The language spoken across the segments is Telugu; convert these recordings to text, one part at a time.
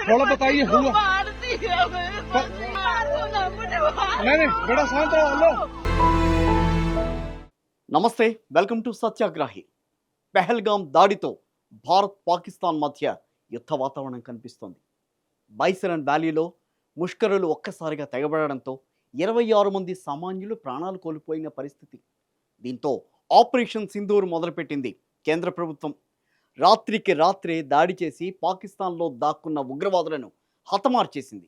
थोड़ा बताइए हुआ। नहीं बेटा शांत रहो। हेलो నమస్తే వెల్కమ్ టు సత్యాగ్రహి. పెహల్గాం దాడితో భారత్ పాకిస్తాన్ మధ్య యుద్ధ వాతావరణం కనిపిస్తోంది. బైసరన్ వ్యాలీలో ముష్కరులు ఒక్కసారిగా తెగబడడంతో 26 మంది సామాన్యులు ప్రాణాలు కోల్పోయిన పరిస్థితి. దీంతో ఆపరేషన్ సింధూర్ మొదలుపెట్టింది కేంద్ర ప్రభుత్వం. రాత్రికి రాత్రే దాడి చేసి పాకిస్తాన్లో దాక్కున్న ఉగ్రవాదులను హతమార్చేసింది.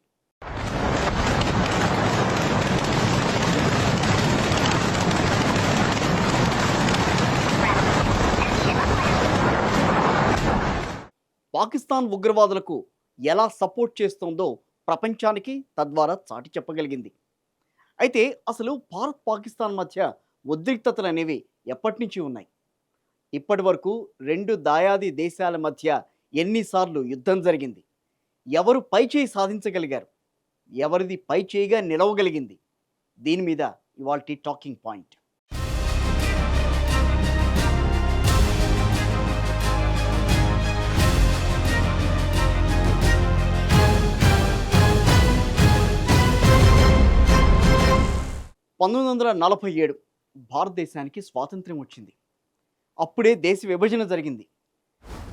పాకిస్తాన్ ఉగ్రవాదులకు ఎలా సపోర్ట్ చేస్తోందో ప్రపంచానికి తద్వారా చాటి చెప్పగలిగింది. అయితే అసలు భారత్ పాకిస్తాన్ మధ్య ఉద్రిక్తతలు అనేవి ఎప్పటి నుంచి ఉన్నాయి? ఇప్పటి వరకు రెండు దాయాది దేశాల మధ్య ఎన్నిసార్లు యుద్ధం జరిగింది? ఎవరు పైచేయి సాధించగలిగారు? ఎవరిది పైచేయిగా నిలవగలిగింది? దీని మీద ఇవాల్టి టాకింగ్ పాయింట్. (1947) భారతదేశానికి స్వాతంత్ర్యం వచ్చింది. అప్పుడే దేశ విభజన జరిగింది.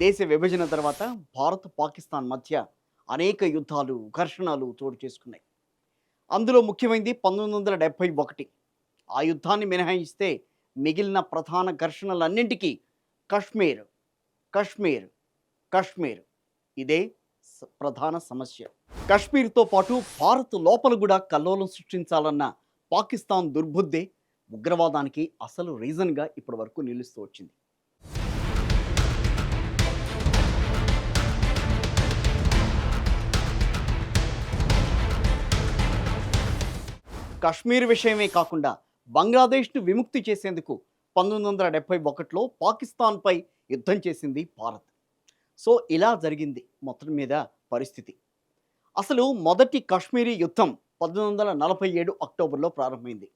దేశ విభజన తర్వాత భారత్ పాకిస్తాన్ మధ్య అనేక యుద్ధాలు, ఘర్షణలు చోటు చేసుకున్నాయి. అందులో ముఖ్యమైనది 1971. ఆ యుద్ధాన్ని మినహాయిస్తే మిగిలిన ప్రధాన ఘర్షణలన్నింటికీ కశ్మీర్ కశ్మీర్ కశ్మీర్ ఇదే ప్రధాన సమస్య. కశ్మీర్తో పాటు భారత్ లోపల కూడా కల్లోలం సృష్టించాలన్న పాకిస్తాన్ దుర్బుద్ధే ఉగ్రవాదానికి అసలు రీజన్గా ఇప్పటి వరకు నిలుస్తూ వచ్చింది. కశ్మీర్ విషయమే కాకుండా బంగ్లాదేశ్ను విముక్తి చేసేందుకు 1971లో పాకిస్తాన్పై యుద్ధం చేసింది భారత్. సో ఇలా జరిగింది మొత్తం మీద పరిస్థితి. అసలు మొదటి కాశ్మీరీ యుద్ధం 1947 అక్టోబర్లో ప్రారంభమైంది.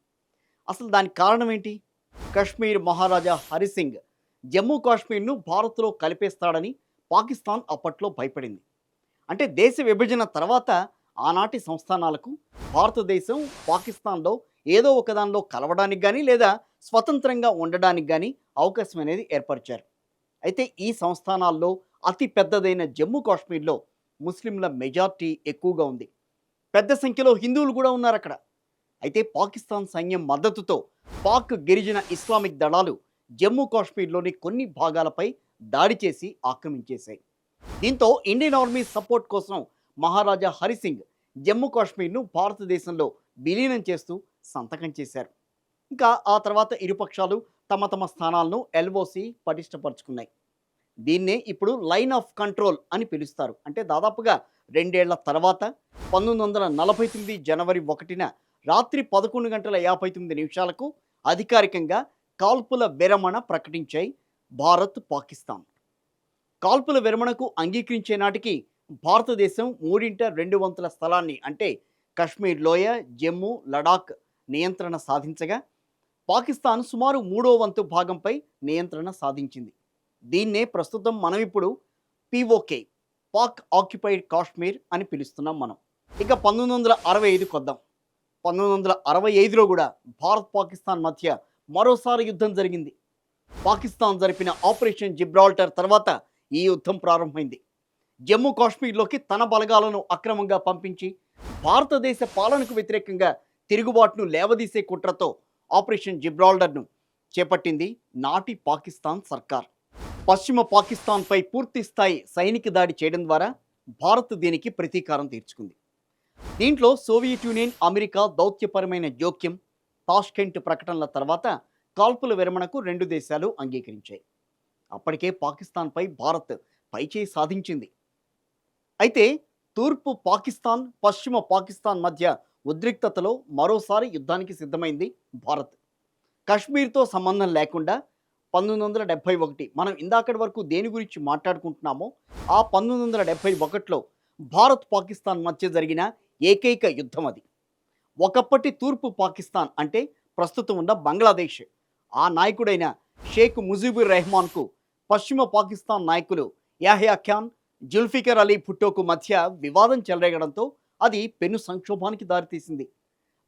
అసలు దానికి కారణం ఏంటి? కశ్మీర్ మహారాజా హరిసింగ్ జమ్మూ కాశ్మీర్ను భారత్లో కలిపేస్తాడని పాకిస్తాన్ అప్పట్లో భయపడింది. అంటే దేశ విభజన తర్వాత ఆనాటి సంస్థానాలకు భారతదేశం పాకిస్తాన్లో ఏదో ఒకదానిలో కలవడానికి కానీ లేదా స్వతంత్రంగా ఉండడానికి కానీ అవకాశం అనేది ఏర్పరిచారు. అయితే ఈ సంస్థానాల్లో అతి పెద్దదైన జమ్మూ కాశ్మీర్లో ముస్లింల మెజార్టీ ఎక్కువగా ఉంది. పెద్ద సంఖ్యలో హిందువులు కూడా ఉన్నారు అక్కడ. అయితే పాకిస్తాన్ సైన్యం మద్దతుతో పాక్ గిరిజన ఇస్లామిక్ దళాలు జమ్మూ కాశ్మీర్లోని కొన్ని భాగాలపై దాడి చేసి ఆక్రమించేశాయి. దీంతో ఇండియన్ ఆర్మీ సపోర్ట్ కోసం మహారాజా హరిసింగ్ జమ్మూ కాశ్మీర్ను భారతదేశంలో విలీనం చేస్తూ సంతకం చేశారు. ఇంకా ఆ తర్వాత ఇరుపక్షాలు తమ తమ స్థానాలను ఎల్ఓసి పటిష్టపరుచుకున్నాయి. దీన్నే ఇప్పుడు లైన్ ఆఫ్ కంట్రోల్ అని పిలుస్తారు. అంటే దాదాపుగా 2 ఏళ్ల తర్వాత 1949 జనవరి 1న రాత్రి 11:59 అధికారికంగా కాల్పుల విరమణ ప్రకటించాయి భారత్ పాకిస్తాన్. కాల్పుల విరమణకు అంగీకరించే నాటికి భారతదేశం 3/2 స్థలాన్ని అంటే కశ్మీర్ లోయ, జమ్మూ, లడాక్ నియంత్రణ సాధించగా పాకిస్తాన్ సుమారు 3/3 భాగంపై నియంత్రణ సాధించింది. దీన్నే ప్రస్తుతం మనం ఇప్పుడు పిఓకే పాక్ ఆక్యుపైడ్ కాశ్మీర్ అని పిలుస్తున్నాం మనం. ఇక 1965 వద్దాం. 1965లో కూడా భారత్ పాకిస్తాన్ మధ్య మరోసారి యుద్ధం జరిగింది. పాకిస్తాన్ జరిపిన ఆపరేషన్ జిబ్రాల్టర్ తర్వాత ఈ యుద్ధం ప్రారంభమైంది. జమ్మూ కాశ్మీర్లోకి తన బలగాలను అక్రమంగా పంపించి భారతదేశ పాలనకు వ్యతిరేకంగా తిరుగుబాటును లేవదీసే కుట్రతో ఆపరేషన్ జిబ్రాల్టర్ను చేపట్టింది నాటి పాకిస్తాన్ సర్కార్. పశ్చిమ పాకిస్తాన్పై పూర్తి స్థాయి సైనిక దాడి చేయడం ద్వారా భారత్ దీనికి ప్రతీకారం తీర్చుకుంది. దీంట్లో సోవియట్ యూనియన్, అమెరికా దౌత్యపరమైన జోక్యం, తాష్కెంట్ ప్రకటనల తర్వాత కాల్పుల విరమణకు 2 దేశాలు అంగీకరించాయి. అప్పటికే పాకిస్తాన్పై భారత్ పైచేయి సాధించింది. అయితే తూర్పు పాకిస్తాన్, పశ్చిమ పాకిస్తాన్ మధ్య ఉద్రిక్తతలో మరోసారి యుద్ధానికి సిద్ధమైంది భారత్. కశ్మీర్తో సంబంధం లేకుండా 1971 మనం ఇందాకటి వరకు దేని గురించి మాట్లాడుకుంటున్నామో ఆ 1971లో భారత్ పాకిస్తాన్ మధ్య జరిగిన ఏకైక యుద్ధం అది. ఒకప్పటి తూర్పు పాకిస్తాన్ అంటే ప్రస్తుతం ఉన్న బంగ్లాదేశ్, ఆ నాయకుడైన షేక్ ముజీబుర్ రెహమాన్కు పశ్చిమ పాకిస్తాన్ నాయకులు యాహ్యా ఖాన్, జుల్ఫికర్ అలీ భుట్టోకు మధ్య వివాదం చెలరేగడంతో అది పెను సంక్షోభానికి దారితీసింది.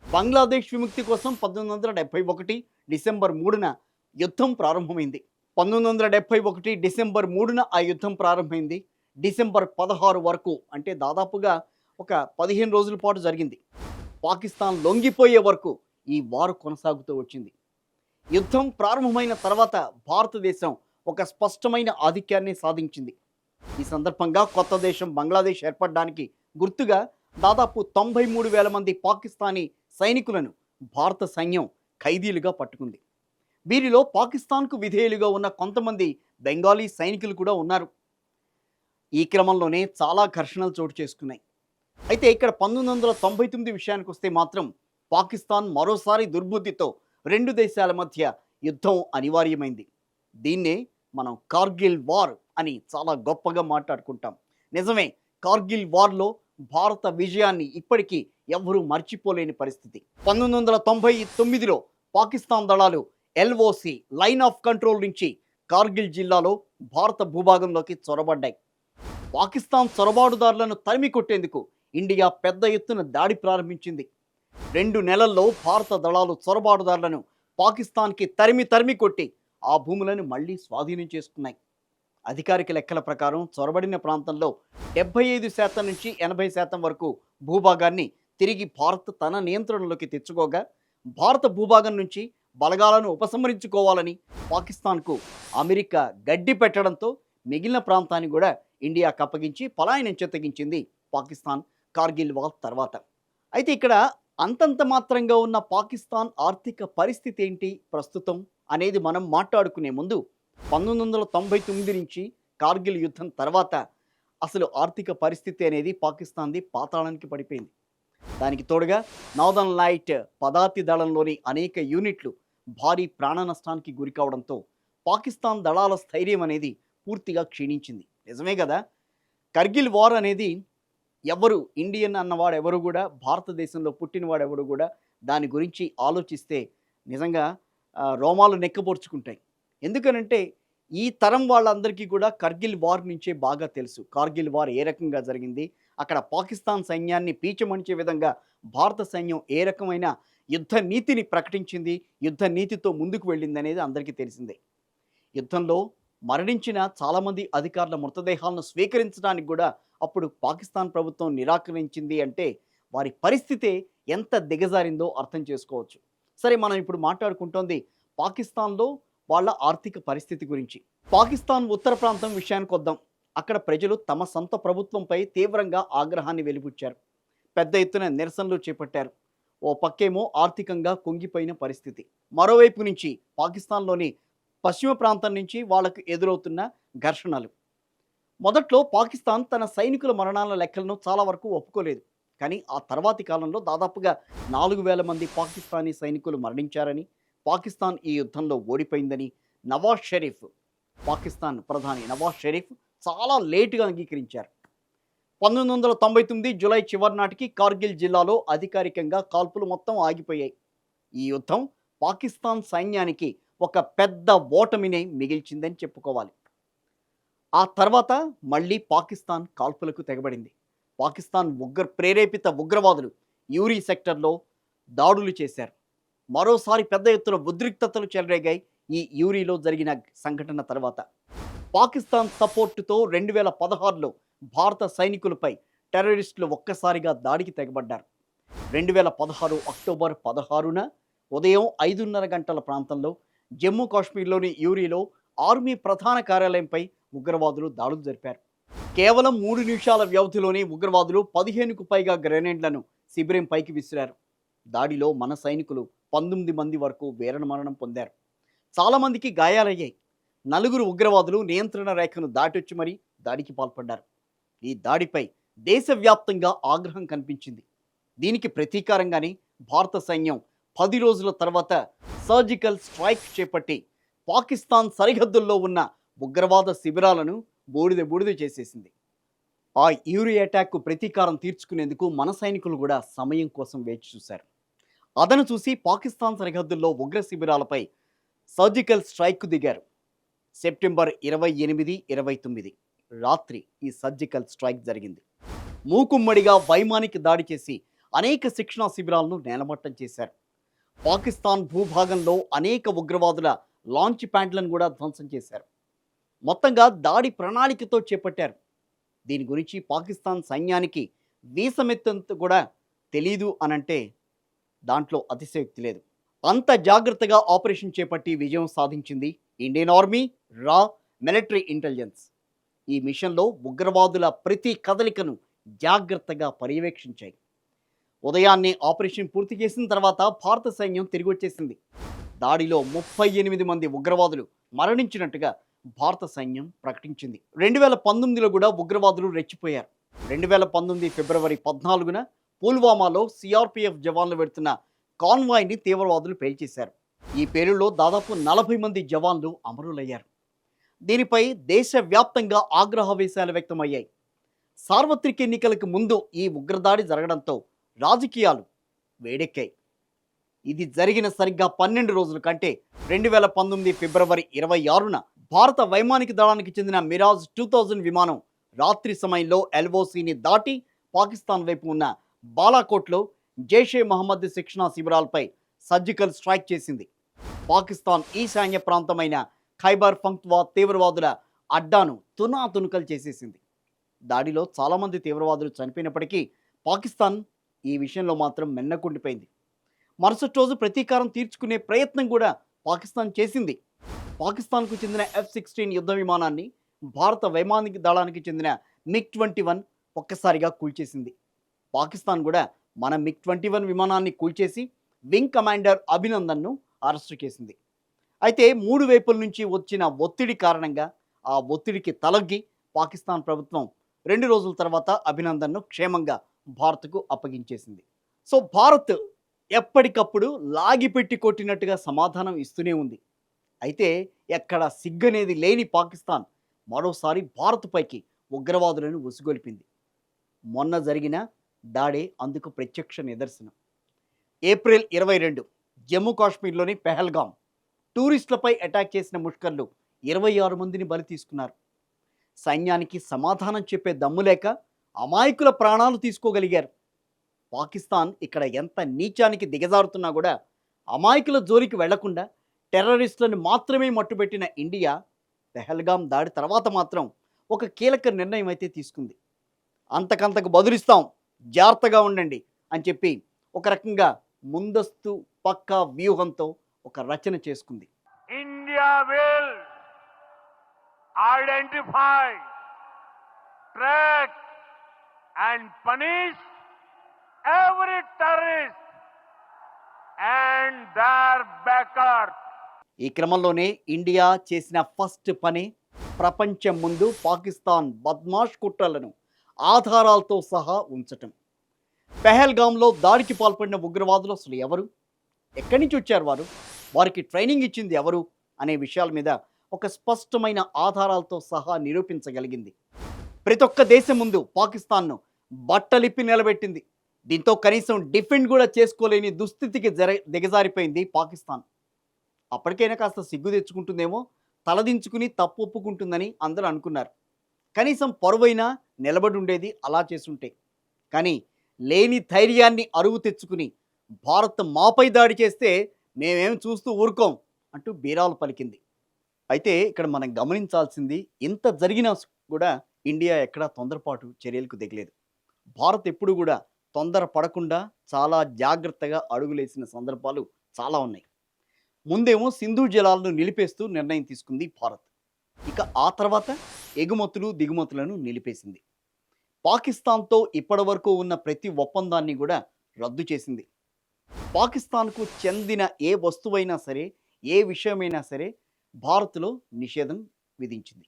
బంగ్లాదేశ్ విముక్తి కోసం 1971 డిసెంబర్ 3న యుద్ధం ప్రారంభమైంది. 1971 డిసెంబర్ 3న ఆ యుద్ధం ప్రారంభమైంది. డిసెంబర్ 16 వరకు, అంటే దాదాపుగా ఒక 15 రోజుల పాటు జరిగింది. పాకిస్తాన్ లొంగిపోయే వరకు ఈ వారు కొనసాగుతూ వచ్చింది. యుద్ధం ప్రారంభమైన తర్వాత భారతదేశం ఒక స్పష్టమైన ఆధిక్యాన్ని సాధించింది. ఈ సందర్భంగా కొత్త దేశం బంగ్లాదేశ్ ఏర్పడడానికి గుర్తుగా దాదాపు 93,000 మంది పాకిస్తానీ సైనికులను భారత సైన్యం ఖైదీలుగా పట్టుకుంది. వీరిలో పాకిస్తాన్కు విధేయులుగా ఉన్న కొంతమంది బెంగాలీ సైనికులు కూడా ఉన్నారు. ఈ క్రమంలోనే చాలా ఘర్షణలు చోటు చేసుకున్నాయి. అయితే ఇక్కడ 1999 విషయానికి వస్తే మాత్రం పాకిస్తాన్ మరోసారి దుర్బుద్ధితో రెండు దేశాల మధ్య యుద్ధం అనివార్యమైంది. దీన్నే మనం కార్గిల్ వార్ అని చాలా గొప్పగా మాట్లాడుకుంటాం. నిజమే, కార్గిల్ వార్లో భారత విజయాన్ని ఇప్పటికీ ఎవ్వరూ మర్చిపోలేని పరిస్థితి. 1999లో పాకిస్తాన్ దళాలు LOC లైన్ ఆఫ్ కంట్రోల్ నుంచి కార్గిల్ జిల్లాలో భారత భూభాగంలోకి చొరబడ్డాయి. పాకిస్తాన్ చొరబాటుదారులను తరిమి కొట్టేందుకు ఇండియా పెద్ద ఎత్తున దాడి ప్రారంభించింది. 2 నెలల్లో భారత దళాలు చొరబాటుదారులను పాకిస్తాన్కి తరిమి కొట్టి ఆ భూములను మళ్లీ స్వాధీనం చేసుకున్నాయి. అధికారిక లెక్కల ప్రకారం చొరబడిన ప్రాంతంలో 75% నుంచి 80% వరకు భూభాగాన్ని తిరిగి భారత్ తన నియంత్రణలోకి తెచ్చుకోగా, భారత భూభాగం నుంచి బలగాలను ఉపసంహరించుకోవాలని పాకిస్తాన్కు అమెరికా గడ్డి పెట్టడంతో మిగిలిన ప్రాంతాన్ని కూడా ఇండియాకు అప్పగించి పలాయనం చెత్తగించింది పాకిస్తాన్ కార్గిల్ వార్ తర్వాత. అయితే ఇక్కడ అంతంత మాత్రంగా ఉన్న పాకిస్తాన్ ఆర్థిక పరిస్థితి ఏంటి ప్రస్తుతం అనేది మనం మాట్లాడుకునే ముందు 1999 నుంచి కార్గిల్ యుద్ధం తర్వాత అసలు ఆర్థిక పరిస్థితి అనేది పాకిస్తాన్ది పాతాళానికి పడిపోయింది. దానికి తోడుగా నార్దర్న్ లైట్ పదాతి దళంలోని అనేక యూనిట్లు భారీ ప్రాణ నష్టానికి గురి కావడంతో పాకిస్తాన్ దళాల స్థైర్యం అనేది పూర్తిగా క్షీణించింది. నిజమే కదా, కార్గిల్ వార్ అనేది ఎవరు ఇండియన్ అన్నవాడు ఎవరు కూడా, భారతదేశంలో పుట్టినవాడు ఎవరు కూడా దాని గురించి ఆలోచిస్తే నిజంగా రోమాలు నెక్కపొడుచుకుంటాయి. ఎందుకనంటే ఈ తరం వాళ్ళందరికీ కూడా కార్గిల్ వార్ నుంచే బాగా తెలుసు. కార్గిల్ వార్ ఏ రకంగా జరిగింది, అక్కడ పాకిస్తాన్ సైన్యాన్ని పీచమణిచే విధంగా భారత సైన్యం ఏ రకమైన యుద్ధ నీతిని ప్రకటించింది, యుద్ధ నీతితో ముందుకు వెళ్ళింది అనేది అందరికీ తెలిసిందే. యుద్ధంలో మరణించిన చాలామంది అధికారుల మృతదేహాలను స్వీకరించడానికి కూడా అప్పుడు పాకిస్తాన్ ప్రభుత్వం నిరాకరించింది. అంటే వారి పరిస్థితే ఎంత దిగజారిందో అర్థం చేసుకోవచ్చు. సరే, మనం ఇప్పుడు మాట్లాడుకుంటోంది పాకిస్తాన్లో వాళ్ళ ఆర్థిక పరిస్థితి గురించి. పాకిస్తాన్ ఉత్తర ప్రాంతం విషయానికి వద్దాం. అక్కడ ప్రజలు తమ సొంత ప్రభుత్వంపై తీవ్రంగా ఆగ్రహాన్ని వెలిబుచ్చారు. పెద్ద ఎత్తున నిరసనలు చేపట్టారు. ఓ పక్కేమో ఆర్థికంగా కుంగిపోయిన పరిస్థితి, మరోవైపు నుంచి పాకిస్తాన్లోని పశ్చిమ ప్రాంతం నుంచి వాళ్ళకు ఎదురవుతున్న ఘర్షణలు. మొదట్లో పాకిస్తాన్ తన సైనికుల మరణాల లెక్కలను చాలా వరకు ఒప్పుకోలేదు. కానీ ఆ తర్వాతి కాలంలో దాదాపుగా 4,000 మంది పాకిస్తానీ సైనికులు మరణించారని, పాకిస్తాన్ ఈ యుద్ధంలో ఓడిపోయిందని నవాజ్ షరీఫ్, పాకిస్తాన్ ప్రధాని నవాజ్ షరీఫ్ చాలా లేటుగా అంగీకరించారు. 1999 జూలై చివరి నాటికి కార్గిల్ జిల్లాలో అధికారికంగా కాల్పులు మొత్తం ఆగిపోయాయి. ఈ యుద్ధం పాకిస్తాన్ సైన్యానికి ఒక పెద్ద ఓటమిని మిగిల్చిందని చెప్పుకోవాలి. ఆ తర్వాత మళ్ళీ పాకిస్తాన్ కాల్పులకు తెగబడింది. పాకిస్తాన్ ప్రేరేపిత ఉగ్రవాదులు యూరీ సెక్టర్లో దాడులు చేశారు. మరోసారి పెద్ద ఎత్తున ఉద్రిక్తతలు చెలరేగాయి ఈ యూరీలో జరిగిన సంఘటన తర్వాత. పాకిస్తాన్ సపోర్టుతో 2016లో భారత సైనికులపై టెర్రరిస్టులు ఒక్కసారిగా దాడికి తెగబడ్డారు. 2016 అక్టోబర్ 16న ఉదయం 5:30 గంటల ప్రాంతంలో జమ్మూ కాశ్మీర్లోని యూరీలో ఆర్మీ ప్రధాన కార్యాలయంపై ఉగ్రవాదులు దాడులు జరిపారు. కేవలం 3 నిమిషాల వ్యవధిలోనే ఉగ్రవాదులు 15కు పైగా గ్రెనేడ్లను శిబిరం పైకి విసిరారు. దాడిలో మన సైనికులు 19 మంది వరకు వీరమరణం పొందారు. చాలామందికి గాయాలయ్యాయి. 4 ఉగ్రవాదులు నియంత్రణ రేఖను దాటొచ్చి మరీ దాడికి పాల్పడ్డారు. ఈ దాడిపై దేశవ్యాప్తంగా ఆగ్రహం కనిపించింది. దీనికి ప్రతీకారంగానే భారత సైన్యం 10 రోజుల తర్వాత సర్జికల్ స్ట్రైక్ చేపట్టి పాకిస్తాన్ సరిహద్దుల్లో ఉన్న ఉగ్రవాద శిబిరాలను బూడిద చేసేసింది. ఆ యూరీ అటాక్కు ప్రతీకారం తీర్చుకునేందుకు మన సైనికులు కూడా సమయం కోసం వేచి చూశారు. అదను చూసి పాకిస్తాన్ సరిహద్దుల్లో ఉగ్ర శిబిరాలపై సర్జికల్ స్ట్రైక్కు దిగారు. సెప్టెంబర్ 28, 29 రాత్రి ఈ సర్జికల్ స్ట్రైక్ జరిగింది. మూకుమ్మడిగా వైమానిక దాడి చేసి అనేక శిక్షణా శిబిరాలను నేలమట్టం చేశారు. పాకిస్తాన్ భూభాగంలో అనేక ఉగ్రవాదుల లాంచ్ ప్యాడ్లను కూడా ధ్వంసం చేశారు. మొత్తంగా దాడి ప్రణాళికతో చేపట్టారు. దీని గురించి పాకిస్తాన్ సైన్యానికి వీసమెత్తంత కూడా తెలీదు అనంటే దాంట్లో అతిశయోక్తి లేదు. అంత జాగ్రత్తగా ఆపరేషన్ చేపట్టి విజయం సాధించింది ఇండియన్ ఆర్మీ, రా, మిలిటరీ ఇంటెలిజెన్స్. ఈ మిషన్లో ఉగ్రవాదుల ప్రతి కదలికను జాగ్రత్తగా పర్యవేక్షించాయి. ఉదయాన్నే ఆపరేషన్ పూర్తి చేసిన తర్వాత భారత సైన్యం తిరిగి వచ్చేసింది. దాడిలో 38 మంది ఉగ్రవాదులు మరణించినట్టుగా భారత సైన్యం ప్రకటించింది. 2019లో కూడా ఉగ్రవాదులు రెచ్చిపోయారు. 2019 ఫిబ్రవరి 14న పుల్వామాలో సిఆర్పిఎఫ్ జవాన్లు వెడుతున్న కాన్వాయ్ని తీవ్రవాదులు పేల్చేశారు. ఈ పేలులో దాదాపు 40 మంది జవాన్లు అమరులయ్యారు. దీనిపై దేశవ్యాప్తంగా ఆగ్రహవేశాలు వ్యక్తమయ్యాయి. సార్వత్రిక ఎన్నికలకు ముందు ఈ ఉగ్రదాడి జరగడంతో రాజకీయాలు వేడెక్కాయి. ఇది జరిగిన సరిగ్గా 12 రోజుల కంటే 2019 ఫిబ్రవరి 26న భారత వైమానిక దళానికి చెందిన మిరాజ్ 2000 విమానం రాత్రి సమయంలో ఎల్ఓసిని దాటి పాకిస్తాన్ వైపు ఉన్న బాలాకోట్లో జైషే మహమ్మద్ శిక్షణా శిబిరాలపై సర్జికల్ స్ట్రైక్ చేసింది. పాకిస్తాన్ ఈశాన్య ప్రాంతమైన ఖైబర్ పంక్తువా తీవ్రవాదుల అడ్డాను తునాతునుకలు చేసేసింది. దాడిలో చాలామంది తీవ్రవాదులు చనిపోయినప్పటికీ పాకిస్తాన్ ఈ విషయంలో మాత్రం మెన్నకుండిపోయింది. మరుసటి రోజు ప్రతీకారం తీర్చుకునే ప్రయత్నం కూడా పాకిస్తాన్ చేసింది. పాకిస్తాన్కు చెందిన F-16 యుద్ధ విమానాన్ని భారత వైమానిక దళానికి చెందిన MiG-21 ఒక్కసారిగా కూల్చేసింది. పాకిస్తాన్ కూడా మన MiG-21 విమానాన్ని కూల్చేసి వింగ్ కమాండర్ అభినందన్ను అరెస్టు చేసింది. అయితే 3 వైపుల నుంచి వచ్చిన ఒత్తిడి కారణంగా ఆ ఒత్తిడికి తలొగ్గి పాకిస్తాన్ ప్రభుత్వం 2 రోజుల తర్వాత అభినందన్ను క్షేమంగా భారత్కు అప్పగించేసింది. సో భారత్ ఎప్పటికప్పుడు లాగిపెట్టి కొట్టినట్టుగా సమాధానం ఇస్తూనే ఉంది. అయితే ఎక్కడ సిగ్గనేది లేని పాకిస్తాన్ మరోసారి భారత్ పైకి ఉగ్రవాదులను ఉసిగొల్పింది. మొన్న జరిగిన దాడే అందుకు ప్రత్యక్ష నిదర్శనం. ఏప్రిల్ 22 జమ్మూ కాశ్మీర్లోని పెహల్గాం టూరిస్టులపై అటాక్ చేసిన ముష్కర్లు 26 మందిని బలి తీసుకున్నారు. సైన్యానికి సమాధానం చెప్పే దమ్ము లేక అమాయకుల ప్రాణాలు తీసుకోగలిగారు. పాకిస్తాన్ ఇక్కడ ఎంత నీచానికి దిగజారుతున్నా కూడా అమాయకుల జోలికి వెళ్లకుండా టెర్రరిస్టులను మాత్రమే మట్టుబెట్టిన ఇండియా పెహల్గాం దాడి తర్వాత మాత్రం ఒక కీలక నిర్ణయం అయితే తీసుకుంది. అంతకంతకు బదులిస్తాం, జాగ్రత్తగా ఉండండి అని చెప్పి ఒక రకంగా ముందస్తు పక్కా వ్యూహంతో ఒక రచన చేసుకుంది. India will identify, track and punish every terrorist and their backers. ఈ క్రమంలోనే ఇండియా చేసిన ఫస్ట్ పని ప్రపంచం ముందు పాకిస్తాన్ బద్మాష్ కుట్రలను ఆధారాలతో సహా ఉంచటం. పెహల్గాంలో దాడికి పాల్పడిన ఉగ్రవాదులు అసలు ఎవరు, ఎక్కడి నుంచి వచ్చారు వారు, వారికి ట్రైనింగ్ ఇచ్చింది ఎవరు అనే విషయాల మీద ఒక స్పష్టమైన ఆధారాలతో సహా నిరూపించగలిగింది. ప్రతి ఒక్క దేశం ముందు పాకిస్తాన్ను బట్టలిప్పి నిలబెట్టింది. దీంతో కనీసం డిఫెండ్ కూడా చేసుకోలేని దుస్థితికి దిగజారిపోయింది పాకిస్తాన్. అప్పటికైనా కాస్త సిగ్గు తెచ్చుకుంటుందేమో, తలదించుకుని తప్పు ఒప్పుకుంటుందని అందరూ అనుకున్నారు. కనీసం పరువైనా నిలబడి ఉండేది అలా చేసుంటే. కానీ లేని ధైర్యాన్ని అరువు తెచ్చుకుని భారత్ మాపై దాడి చేస్తే మేమేం చూస్తూ ఊరుకోం అంటూ బీరాలు పలికింది. అయితే ఇక్కడ మనం గమనించాల్సింది, ఇంత జరిగినా కూడా ఇండియా ఎక్కడా తొందరపాటు చర్యలకు దిగలేదు. భారత్ ఎప్పుడు కూడా తొందర పడకుండా చాలా జాగ్రత్తగా అడుగులేసిన సందర్భాలు చాలా ఉన్నాయి. ముందేమో సింధు జలాలను నిలిపేస్తూ నిర్ణయం తీసుకుంది భారత్. ఇక ఆ తర్వాత ఎగుమతులు దిగుమతులను నిలిపేసింది. పాకిస్తాన్తో ఇప్పటి వరకు ఉన్న ప్రతి ఒప్పందాన్ని కూడా రద్దు చేసింది. పాకిస్తాన్కు చెందిన ఏ వస్తువైనా సరే, ఏ విషయమైనా సరే భారత్లో నిషేధం విధించింది.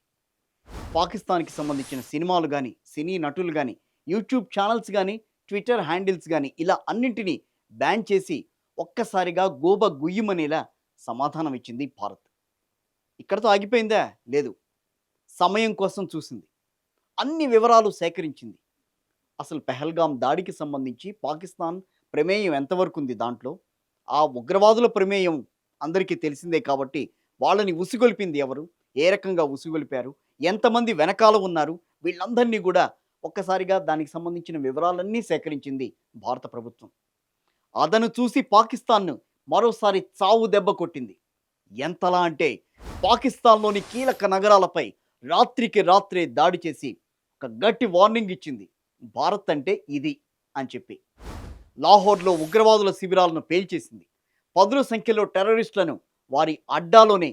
పాకిస్తాన్కి సంబంధించిన సినిమాలు కానీ, సినీ నటులు కానీ, యూట్యూబ్ ఛానల్స్ కానీ, ట్విట్టర్ హ్యాండిల్స్ కానీ ఇలా అన్నింటినీ బ్యాన్ చేసి ఒక్కసారిగా గోబ గుయ్యమనేలా సమాధానం ఇచ్చింది భారత్. ఇక్కడతో ఆగిపోయిందా? లేదు. సమయం కోసం చూసింది. అన్ని వివరాలు సేకరించింది. అసలు పెహల్గాం దాడికి సంబంధించి పాకిస్తాన్ ప్రమేయం ఎంతవరకు ఉంది, దాంట్లో ఆ ఉగ్రవాదుల ప్రమేయం అందరికీ తెలిసిందే కాబట్టి వాళ్ళని ఉసిగొల్పింది ఎవరు, ఏ రకంగా ఉసిగొలిపారు, ఎంతమంది వెనకాల ఉన్నారు, వీళ్ళందరినీ కూడా ఒక్కసారిగా దానికి సంబంధించిన వివరాలన్నీ సేకరించింది భారత ప్రభుత్వం. అదను చూసి పాకిస్తాన్ను మరోసారి చావు దెబ్బ కొట్టింది. ఎంతలా అంటే పాకిస్తాన్లోని కీలక నగరాలపై రాత్రికి రాత్రే దాడి చేసి ఒక గట్టి వార్నింగ్ ఇచ్చింది. భారత్ అంటే ఇది అని చెప్పి లాహోర్లో ఉగ్రవాదుల శిబిరాలను పేల్చేసింది. పదుల సంఖ్యలో టెర్రరిస్టులను వారి అడ్డాలోనే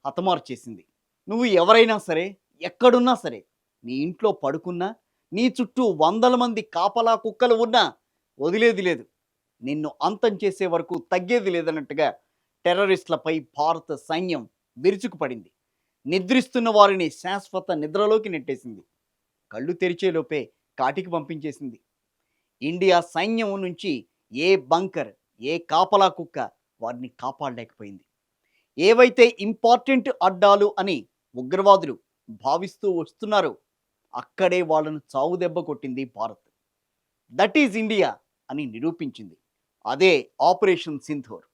హతమార్చేసింది. నువ్వు ఎవరైనా సరే, ఎక్కడున్నా సరే, నీ ఇంట్లో పడుకున్నా, నీ చుట్టూ వందల మంది కాపలా కుక్కలు ఉన్నా వదిలేది లేదు, నిన్ను అంతం చేసే వరకు తగ్గేది లేదన్నట్టుగా టెర్రరిస్టులపై భారత సైన్యం విరుచుకుపడింది. నిద్రిస్తున్న వారిని శాశ్వత నిద్రలోకి నెట్టేసింది. కళ్ళు తెరిచేలోపే కాటికి పంపించేసింది. ఇండియా సైన్యం నుంచి ఏ బంకర్, ఏ కాపలా కుక్క వారిని కాపాడలేకపోయింది. ఏవైతే ఇంపార్టెంట్ అడ్డాలు అని ఉగ్రవాదులు భావిస్తూ వస్తున్నారో అక్కడే వాళ్ళను చావు దెబ్బ కొట్టింది భారత్. దట్ ఈజ్ ఇండియా అని నిరూపించింది. అదే ఆపరేషన్ సింధూర్.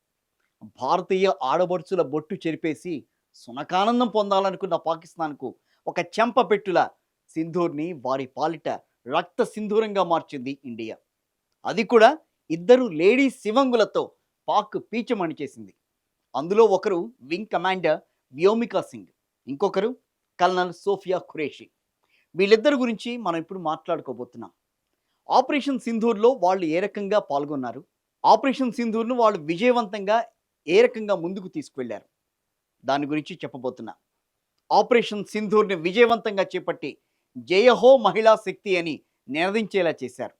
భారతీయ ఆడబడుచుల బొట్టు చెరిపేసి సునకానందం పొందాలనుకున్న పాకిస్తాన్కు ఒక చెంపపెట్టుల సింధూర్ని వారి పాలిట రక్త సింధూరంగా మార్చింది ఇండియా. అది కూడా ఇద్దరు లేడీ శివంగులతో పాక్ పీచమణి చేసింది. అందులో ఒకరు వింగ్ కమాండర్ వ్యోమికా సింగ్, ఇంకొకరు కల్నల్ సోఫియా ఖురేషి. వీళ్ళిద్దరి గురించి మనం ఇప్పుడు మాట్లాడుకోబోతున్నాం. ఆపరేషన్ సింధూర్లో వాళ్ళు ఏ రకంగా పాల్గొన్నారు, ఆపరేషన్ సింధూర్ను వాళ్ళు విజయవంతంగా ఏ రకంగా ముందుకు తీసుకువెళ్లారు, దాని గురించి చెప్పబోతున్నా. ఆపరేషన్ సింధూర్ని విజయవంతంగా చేపట్టి జయహో మహిళా శక్తి అని నినదించేలా చేశారు.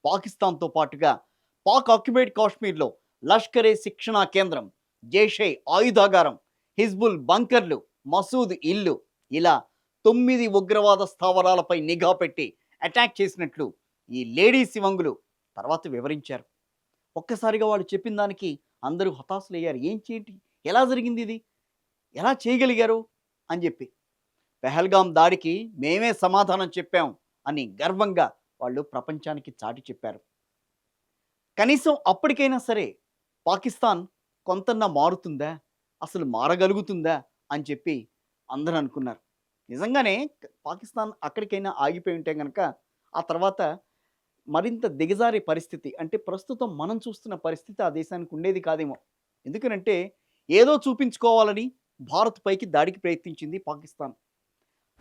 పాకిస్తాన్తో పాటుగా పాక్ ఆక్యుపైడ్ కాశ్మీర్లో లష్కరే శిక్షణా కేంద్రం, జైషే ఆయుధాగారం, హిజ్బుల్ బంకర్లు, మసూద్ ఇల్లు, ఇలా 9 ఉగ్రవాద స్థావరాలపై నిఘా పెట్టి అటాక్ చేసినట్లు ఈ లేడీ శివంగులు తర్వాత వివరించారు. ఒక్కసారిగా వాళ్ళు చెప్పిన దానికి అందరూ హతాశులయ్యారు. ఏంటి, ఎలా జరిగింది, ఇది ఎలా చేయగలిగారు అని చెప్పి. పెహల్గాం దాడికి మేమే సమాధానం చెప్పాం అని గర్వంగా వాళ్ళు ప్రపంచానికి చాటి చెప్పారు. కనీసం అప్పటికైనా సరే పాకిస్తాన్ కొంతన్నా మారుతుందా, అసలు మారగలుగుతుందా అని చెప్పి అందరూ అనుకున్నారు. నిజంగానే పాకిస్తాన్ అక్కడికైనా ఆగిపోయి ఉంటే కనుక ఆ తర్వాత మరింత దిగజారే పరిస్థితి, అంటే ప్రస్తుతం మనం చూస్తున్న పరిస్థితి ఆ దేశానికి ఉండేది కాదేమో. ఎందుకనంటే ఏదో చూపించుకోవాలని భారత్ పైకి దాడికి ప్రయత్నించింది పాకిస్తాన్.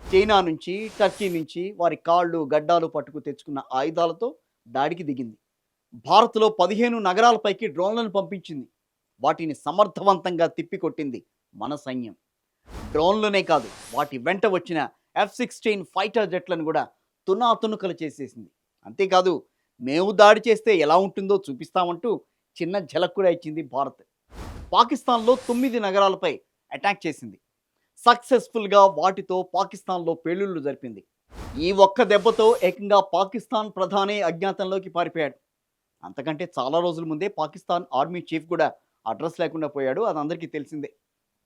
చైనా నుంచి, టర్కీ నుంచి వారి కాళ్ళు గడ్డాలు పట్టుకు తెచ్చుకున్న ఆయుధాలతో దాడికి దిగింది. భారత్లో 15 నగరాలపైకి డ్రోన్లను పంపించింది. వాటిని సమర్థవంతంగా తిప్పికొట్టింది మన సైన్యం. డ్రోన్లనే కాదు, వాటి వెంట వచ్చిన F-16 ఫైటర్ జెట్లను కూడా తునాతునుకలు చేసేసింది. అంతేకాదు, మేము దాడి చేస్తే ఎలా ఉంటుందో చూపిస్తామంటూ చిన్న ఝలక్ కూడా ఇచ్చింది భారత్. పాకిస్తాన్లో 9 నగరాలపై అటాక్ చేసింది. సక్సెస్ఫుల్గా వాటితో పాకిస్తాన్లో పేలుళ్లు జరిపింది. ఈ ఒక్క దెబ్బతో ఏకంగా పాకిస్తాన్ ప్రధాని అజ్ఞాతంలోకి పారిపోయాడు. అంతకంటే చాలా రోజుల ముందే పాకిస్తాన్ ఆర్మీ చీఫ్ కూడా అడ్రస్ లేకుండా పోయాడు. అది అందరికీ తెలిసిందే.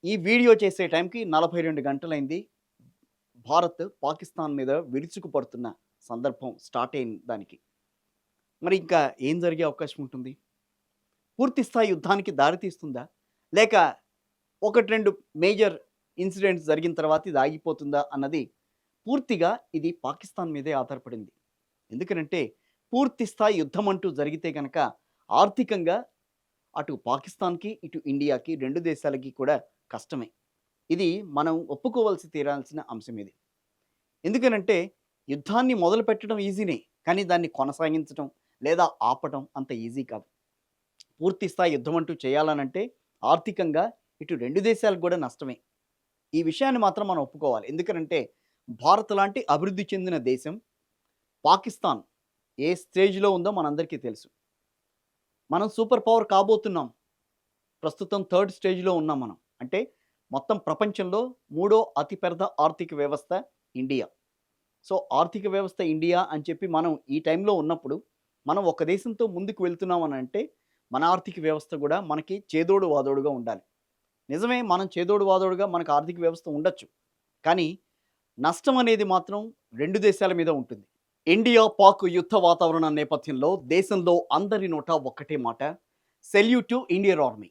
ఈ వీడియో చేసే టైంకి 42 గంటలైంది. భారత్ పాకిస్తాన్ మీద విరుచుకుపడుతున్న సందర్భం స్టార్ట్ అయిన దానికి. మరి ఇంకా ఏం జరిగే అవకాశం ఉంటుంది? పూర్తి స్థాయి యుద్ధానికి దారితీస్తుందా, లేక 1-2 మేజర్ ఇన్సిడెంట్స్ జరిగిన తర్వాత ఇది ఆగిపోతుందా అన్నది పూర్తిగా ఇది పాకిస్తాన్ మీదే ఆధారపడింది. ఎందుకంటే పూర్తి స్థాయి యుద్ధం అంటూ జరిగితే కనుక ఆర్థికంగా అటు పాకిస్తాన్కి ఇటు ఇండియాకి 2 దేశాలకి కూడా కష్టమే. ఇది మనం ఒప్పుకోవాల్సి తీరాల్సిన అంశం ఇది. ఎందుకనంటే యుద్ధాన్ని మొదలు పెట్టడం ఈజీనే, కానీ దాన్ని కొనసాగించడం లేదా ఆపటం అంత ఈజీ కాదు. పూర్తి స్థాయి యుద్ధం అంటూ చేయాలనంటే ఆర్థికంగా ఇటు 2 దేశాలకు కూడా నష్టమే. ఈ విషయాన్ని మాత్రం మనం ఒప్పుకోవాలి. ఎందుకంటే భారత్ లాంటి అభివృద్ధి చెందిన దేశం పాకిస్తాన్ ఏ స్టేజ్లో ఉందో మనందరికీ తెలుసు. మనం సూపర్ పవర్ కాబోతున్నాం. ప్రస్తుతం 3rd స్టేజ్లో ఉన్నాం మనం. అంటే మొత్తం ప్రపంచంలో 3వ అతిపెద్ద ఆర్థిక వ్యవస్థ ఇండియా. సో ఆర్థిక వ్యవస్థ ఇండియా అని చెప్పి మనం ఈ టైంలో ఉన్నప్పుడు మనం ఒక దేశంతో ముందుకు వెళ్తున్నాం అని అంటే మన ఆర్థిక వ్యవస్థ కూడా మనకి చేదోడు వాదోడుగా ఉండాలి. నిజమే, మనం చేదోడు వాదోడుగా మనకు ఆర్థిక వ్యవస్థ ఉండొచ్చు, కానీ నష్టం అనేది మాత్రం 2 దేశాల మీద ఉంటుంది. ఇండియా పాక్ యుద్ధ వాతావరణం నేపథ్యంలో దేశంలో అందరి నోట ఒక్కటే మాట, సెల్యూట్ టు ఇండియన్ ఆర్మీ.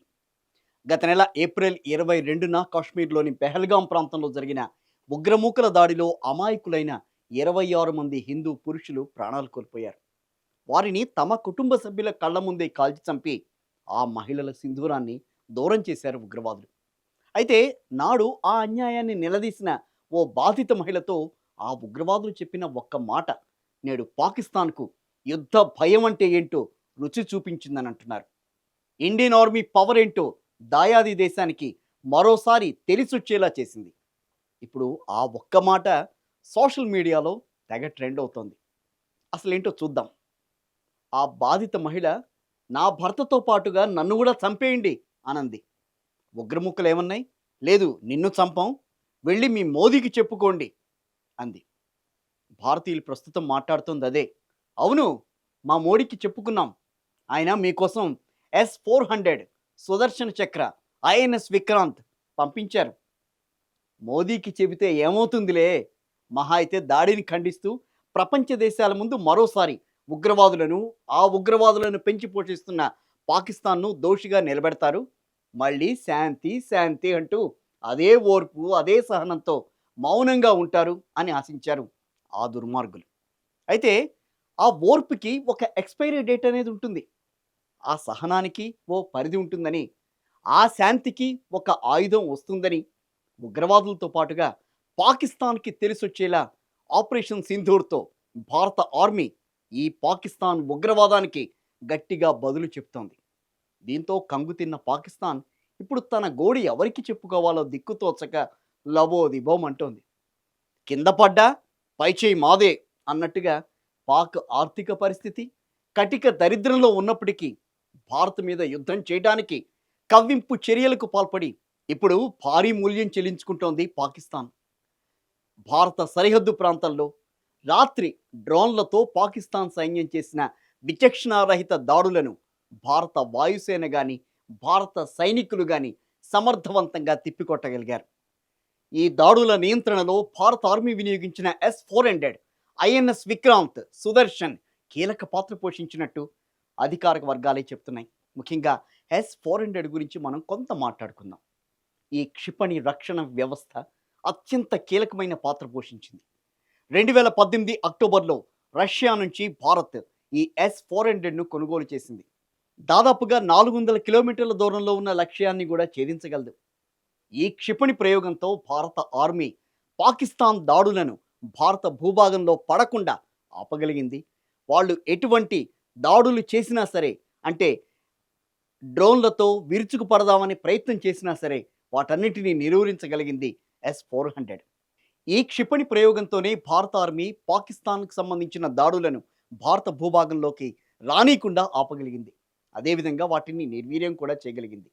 గత నెల ఏప్రిల్ 22న కాశ్మీర్లోని పెహల్గాం ప్రాంతంలో జరిగిన ఉగ్రమూకల దాడిలో అమాయకులైన 26 మంది హిందూ పురుషులు ప్రాణాలు కోల్పోయారు. వారిని తమ కుటుంబ సభ్యుల కళ్ళ ముందే కాల్చి చంపి ఆ మహిళల సింధూరాన్ని దూరం చేశారు ఉగ్రవాదులు. అయితే నాడు ఆ అన్యాయాన్ని నిలదీసిన ఓ బాధిత మహిళతో ఆ ఉగ్రవాదులు చెప్పిన ఒక్క మాట నేడు పాకిస్తాన్కు యుద్ధ భయం అంటే ఏంటో రుచి చూపించిందని అంటున్నారు. ఇండియన్ ఆర్మీ పవర్ ఏంటో దాయాది దేశానికి మరోసారి తెలిసొచ్చేలా చేసింది. ఇప్పుడు ఆ ఒక్క మాట సోషల్ మీడియాలో తెగ ట్రెండ్ అవుతోంది. అసలేంటో చూద్దాం. ఆ బాధిత మహిళ నా భర్తతో పాటుగా నన్ను కూడా చంపేయండి అనంది. ఉగ్రముక్కలు ఏమన్నాయి? లేదు, నిన్ను చంపం, వెళ్ళి మీ మోదీకి చెప్పుకోండి అంది. భారతీయులు ప్రస్తుతం మాట్లాడుతుంది అదే. అవును, మా మోడీకి చెప్పుకున్నాం, ఆయన మీకోసం S-400 సుదర్శన్ చక్ర INS విక్రాంత్ పంపించారు. మోదీకి చెబితే ఏమవుతుందిలే, మహా అయితే దాడిని ఖండిస్తూ ప్రపంచ దేశాల ముందు మరోసారి ఆ ఉగ్రవాదులను పెంచి పోషిస్తున్న పాకిస్తాన్ను దోషిగా నిలబెడతారు. మళ్ళీ శాంతి శాంతి అంటూ అదే ఓర్పు అదే సహనంతో మౌనంగా ఉంటారు అని ఆశించారు ఆ దుర్మార్గులు. అయితే ఆ ఓర్పుకి ఒక ఎక్స్పైరీ డేట్ అనేది ఉంటుంది, ఆ సహనానికి ఓ పరిధి ఉంటుందని, ఆ శాంతికి ఒక ఆయుధం వస్తుందని ఉగ్రవాదులతో పాటుగా పాకిస్తాన్కి తెలిసొచ్చేలా ఆపరేషన్ సింధూర్తో భారత ఆర్మీ ఈ పాకిస్తాన్ ఉగ్రవాదానికి గట్టిగా బదులు చెప్తోంది. దీంతో కంగుతిన్న పాకిస్తాన్ ఇప్పుడు తన గోడి ఎవరికి చెప్పుకోవాలో దిక్కుతోచక లబోదిబోం అంటోంది. కింద పడ్డా పైచేయి మాదే అన్నట్టుగా పాక్ ఆర్థిక పరిస్థితి కటిక దరిద్రంలో ఉన్నప్పటికీ భారత్ మీద యుద్ధం చేయడానికి కవ్వింపు చర్యలకు పాల్పడి ఇప్పుడు భారీ మూల్యం చెల్లించుకుంటోంది పాకిస్తాన్. భారత సరిహద్దు ప్రాంతాల్లో రాత్రి డ్రోన్లతో పాకిస్తాన్ సైన్యం చేసిన విచక్షణారహిత దాడులను భారత వాయుసేన కానీ భారత సైనికులు కానీ సమర్థవంతంగా తిప్పికొట్టగలిగారు. ఈ దాడుల నియంత్రణలో భారత ఆర్మీ వినియోగించిన S-400 INS విక్రాంత్ సుదర్శన్ కీలక పాత్ర పోషించినట్టు అధికారిక వర్గాలే చెప్తున్నాయి. ముఖ్యంగా S-400 గురించి మనం కొంత మాట్లాడుకుందాం. ఈ క్షిపణి రక్షణ వ్యవస్థ అత్యంత కీలకమైన పాత్ర పోషించింది. 2018 అక్టోబర్లో రష్యా నుంచి భారత్ ఈ S-400ను కొనుగోలు చేసింది. దాదాపుగా 400 కిలోమీటర్ల దూరంలో ఉన్న లక్ష్యాన్ని కూడా ఛేదించగలదు. ఈ క్షిపణి ప్రయోగంతో భారత ఆర్మీ పాకిస్తాన్ దాడులను భారత భూభాగంలో పడకుండా ఆపగలిగింది. వాళ్ళు ఎటువంటి దాడులు చేసినా సరే, అంటే డ్రోన్లతో విరుచుకు పడదామని ప్రయత్నం చేసినా సరే, వాటన్నిటినీ నిరోధించగలిగింది S-400. ఈ క్షిపణి ప్రయోగంతోనే భారత ఆర్మీ పాకిస్తాన్కు సంబంధించిన దాడులను భారత భూభాగంలోకి రానీయకుండా ఆపగలిగింది. అదేవిధంగా వాటిని నిర్వీర్యం కూడా చేయగలిగింది.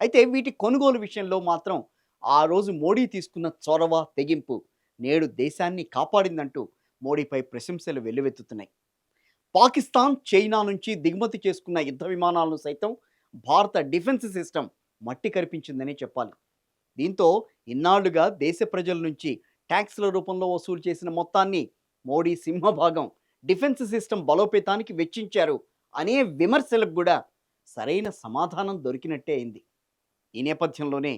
అయితే వీటి కొనుగోలు విషయంలో మాత్రం ఆ రోజు మోడీ తీసుకున్న చొరవ తెగింపు నేడు దేశాన్ని కాపాడిందంటూ మోడీపై ప్రశంసలు వెల్లువెత్తుతున్నాయి. పాకిస్తాన్ చైనా నుంచి దిగుమతి చేసుకున్న యుద్ధ విమానాలను సైతం భారత డిఫెన్స్ సిస్టమ్ మట్టి కరిపించిందనే చెప్పాలి. దీంతో ఇన్నాళ్లుగా దేశ ప్రజల నుంచి ట్యాక్స్ల రూపంలో వసూలు చేసిన మొత్తాన్ని మోడీ సింహభాగం డిఫెన్స్ సిస్టమ్ బలోపేతానికి వెచ్చించారు అనే విమర్శలకు కూడా సరైన సమాధానం దొరికినట్టే అయింది. ఈ నేపథ్యంలోనే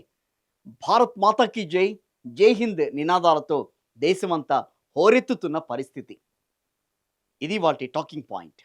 భారత్ మాతాకి జై, జై హింద్ నినాదాలతో దేశమంతా హోరెత్తుతున్న పరిస్థితి. ఇది వాటి టాకింగ్ పాయింట్.